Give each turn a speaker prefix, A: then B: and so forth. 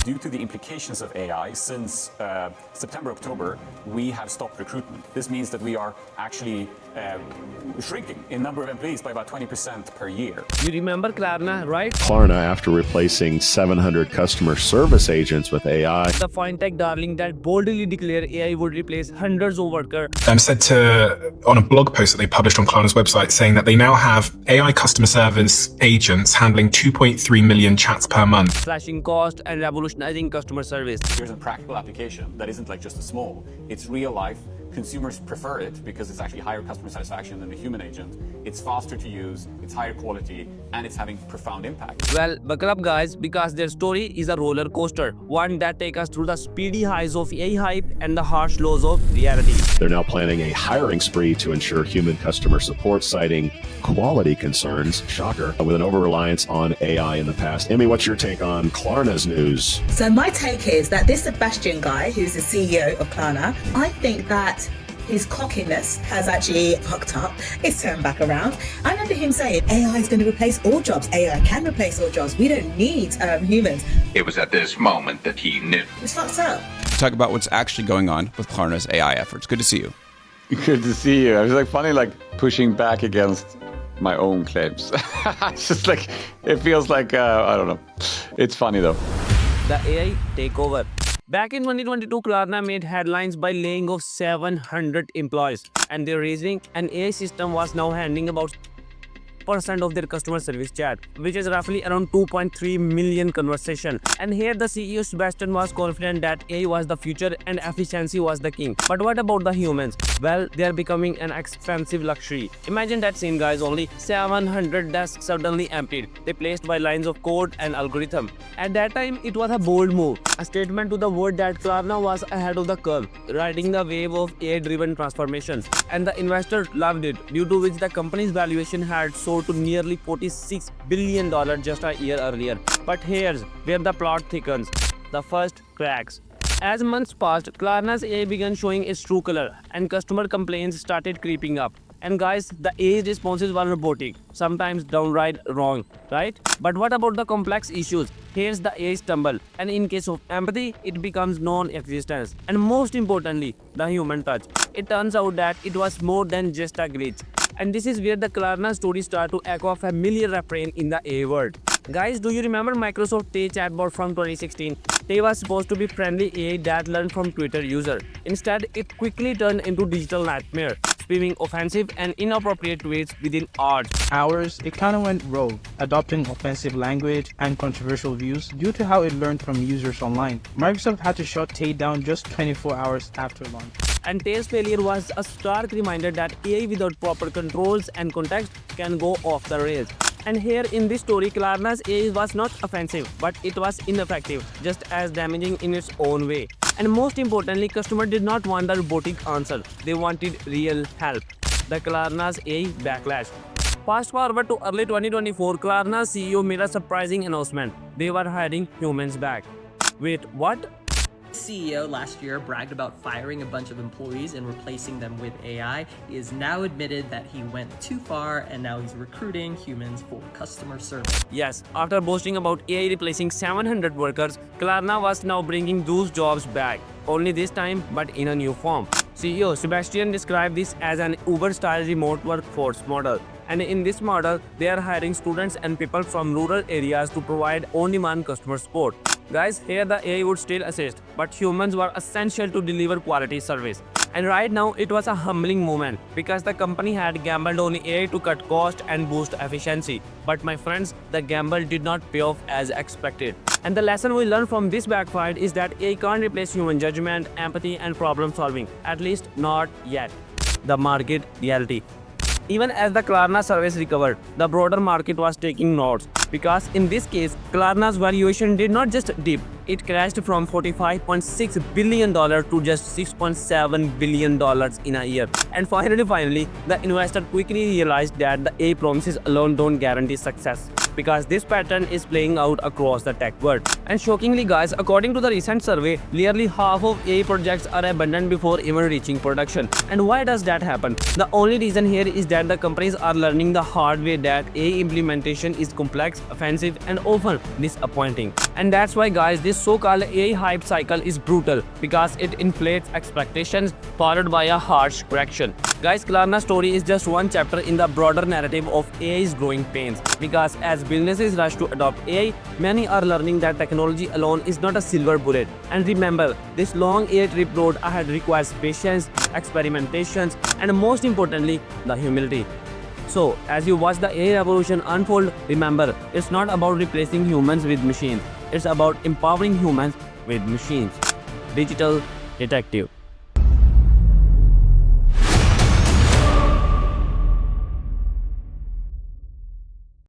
A: Due to the implications of AI, since September, October, we have stopped recruitment. This means that we are actually shrinking in number of employees by about 20% per year.
B: You remember Klarna, right?
C: Klarna, after replacing 700 customer service agents with AI.
B: The fintech darling that boldly declared AI would replace hundreds of workers.
D: Said on a blog post that they published on Klarna's website saying that they now have AI customer service agents handling 2.3 million chats per month.
B: Slashing cost and revolutionizing customer service.
A: Here's a practical application that isn't like just a small, it's real life. Consumers prefer it because it's actually higher customer satisfaction than the human agent. It's faster to use, it's higher quality, and it's having profound impact.
B: Well, buckle up guys, because their story is a roller coaster, one that takes us through the speedy highs of AI hype and the harsh lows of reality.
C: They're now planning a hiring spree to ensure human customer support, citing quality concerns, shocker, with an over-reliance on AI in the past. Emmy, what's your take on Klarna's news?
E: So my take is that this Sebastian guy, who's the CEO of Klarna, I think that his cockiness has actually fucked up. It's turned back around. I remember him saying, AI is going to replace all jobs. AI can replace all jobs. We don't need humans.
F: It was at this moment that he knew.
E: It's fucked up.
G: Talk about what's actually going on with Klarna's AI efforts. Good to see you.
H: Good to see you. I was funny pushing back against my own claims. It's just it feels like, I don't know. It's funny though.
B: The AI takeover. Back in 2022, Klarna made headlines by laying off 700 employees, and their reasoning, an AI system was now handling about % of their customer service chat, which is roughly around 2.3 million conversations. And here the CEO Sebastian was confident that AI was the future and efficiency was the king. But what about the humans? Well, they are becoming an expensive luxury. Imagine that scene guys, only 700 desks suddenly emptied, replaced by lines of code and algorithm. At that time, it was a bold move, a statement to the world that Klarna was ahead of the curve, riding the wave of AI-driven transformation. And the investor loved it, due to which the company's valuation had soared to nearly $46 billion just a year earlier. But here's where the plot thickens. The first cracks. As months passed, Klarna's AI began showing its true color, and customer complaints started creeping up. And guys, the AI responses were robotic, sometimes downright wrong, right? But what about the complex issues? Here's the AI stumble, and in case of empathy, it becomes non-existence. And most importantly, the human touch. It turns out that it was more than just a glitch. And this is where the Klarna story starts to echo a familiar refrain in the AI world. Guys, do you remember Microsoft Tay chatbot from 2016? Tay was supposed to be friendly AI that learned from Twitter user. Instead, it quickly turned into digital nightmare, spewing offensive and inappropriate tweets within hours.
I: It kind of went rogue, adopting offensive language and controversial views due to how it learned from users online. Microsoft had to shut Tay down just 24 hours after launch.
B: And Tay's failure was a stark reminder that AI without proper controls and context can go off the rails. And here in this story, Klarna's AI was not offensive, but it was ineffective, just as damaging in its own way. And most importantly, customers did not want the robotic answer. They wanted real help. The Klarna's AI Backlash. Fast forward to early 2024, Klarna's CEO made a surprising announcement. They were hiring humans back. Wait, what?
J: CEO last year bragged about firing a bunch of employees and replacing them with AI. He has now admitted that he went too far and now he's recruiting humans for customer service.
B: Yes, after boasting about AI replacing 700 workers, Klarna was now bringing those jobs back. Only this time, but in a new form. CEO Sebastian described this as an Uber-style remote workforce model. And in this model, they are hiring students and people from rural areas to provide on-demand customer support. Guys, here the AI would still assist, but humans were essential to deliver quality service. And right now, it was a humbling moment because the company had gambled on AI to cut cost and boost efficiency. But my friends, the gamble did not pay off as expected. And the lesson we learned from this backfire is that AI can't replace human judgment, empathy, and problem solving. At least not yet. The market reality. Even as the Klarna service recovered, the broader market was taking notes. Because in this case, Klarna's valuation did not just dip, it crashed from $45.6 billion to just $6.7 billion in a year. And finally, the investor quickly realized that the AI promises alone don't guarantee success. because this pattern is playing out across the tech world. And shockingly guys, according to the recent survey, nearly half of AI projects are abandoned before even reaching production. And why does that happen? The only reason here is that the companies are learning the hard way that AI implementation is complex, offensive, and often disappointing. And that's why guys, this so-called AI hype cycle is brutal because it inflates expectations followed by a harsh correction. Guys, Klarna's story is just one chapter in the broader narrative of AI's growing pains, because as businesses rush to adopt AI, many are learning that technology alone is not a silver bullet. And remember, this long AI trip road ahead requires patience, experimentations, and most importantly, the humility. So, as you watch the AI revolution unfold, remember, it's not about replacing humans with machines. It's about empowering humans with machines. Digital Detective.